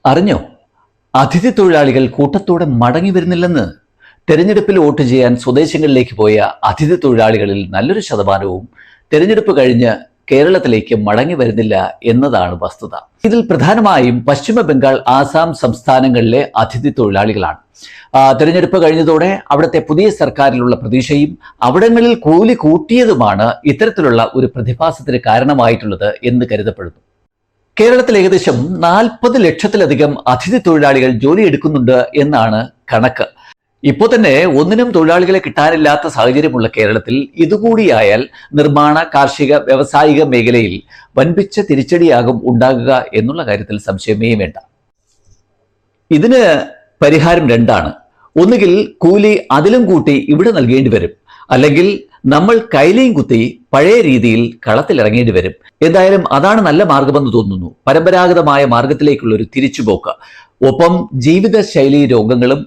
അറിഞ്ഞോ? അതിഥി തൊഴിലാളികൾ കൂട്ടത്തോടെ മടങ്ങി വരുന്നില്ലെന്ന്. തെരഞ്ഞെടുപ്പിൽ വോട്ട് ചെയ്യാൻ സ്വദേശങ്ങളിലേക്ക് പോയ അതിഥി തൊഴിലാളികളിൽ നല്ലൊരു ശതമാനവും തെരഞ്ഞെടുപ്പ് കഴിഞ്ഞ് കേരളത്തിലേക്ക് മടങ്ങി വരുന്നില്ല എന്നതാണ് വസ്തുത. ഇതിൽ പ്രധാനമായും പശ്ചിമ ബംഗാൾ, ആസാം സംസ്ഥാനങ്ങളിലെ അതിഥി തൊഴിലാളികളാണ്. തെരഞ്ഞെടുപ്പ് കഴിഞ്ഞതോടെ അവിടുത്തെ പുതിയ സർക്കാരിലുള്ള പ്രതീക്ഷയും അവിടങ്ങളിൽ കൂലി കൂട്ടിയതുമാണ് ഇത്തരത്തിലുള്ള ഒരു പ്രതിഭാസത്തിന് കാരണമായിട്ടുള്ളത് എന്ന് കരുതപ്പെടുന്നു. കേരളത്തിൽ ഏകദേശം 40 ലക്ഷത്തിലധികം അതിഥി തൊഴിലാളികൾ ജോലി എടുക്കുന്നുണ്ട് എന്നാണ് കണക്ക്. ഇപ്പോൾ തന്നെ ഒന്നിനും തൊഴിലാളികളെ കിട്ടാനില്ലാത്ത സാഹചര്യമുള്ള കേരളത്തിൽ ഇതുകൂടിയായാൽ നിർമ്മാണ, കാർഷിക, വ്യാവസായിക മേഖലയിൽ വൻപിച്ച തിരിച്ചടിയാകും ഉണ്ടാകുക എന്നുള്ള കാര്യത്തിൽ സംശയമേ വേണ്ട. ഇതിന് പരിഹാരം രണ്ടാണ്. ഒന്നുകിൽ കൂലി അതിലും കൂട്ടി ഇവിടെ നൽകേണ്ടി വരും, അല്ലെങ്കിൽ നമ്മൾ കൈലയും കുത്തി പഴയ രീതിയിൽ കളത്തിലിറങ്ങേണ്ടി വരും. എന്തായാലും അതാണ് നല്ല മാർഗമെന്ന് തോന്നുന്നു. പരമ്പരാഗതമായ മാർഗത്തിലേക്കുള്ള ഒരു തിരിച്ചുപോക്ക്. ഒപ്പം ജീവിതശൈലി രോഗങ്ങളും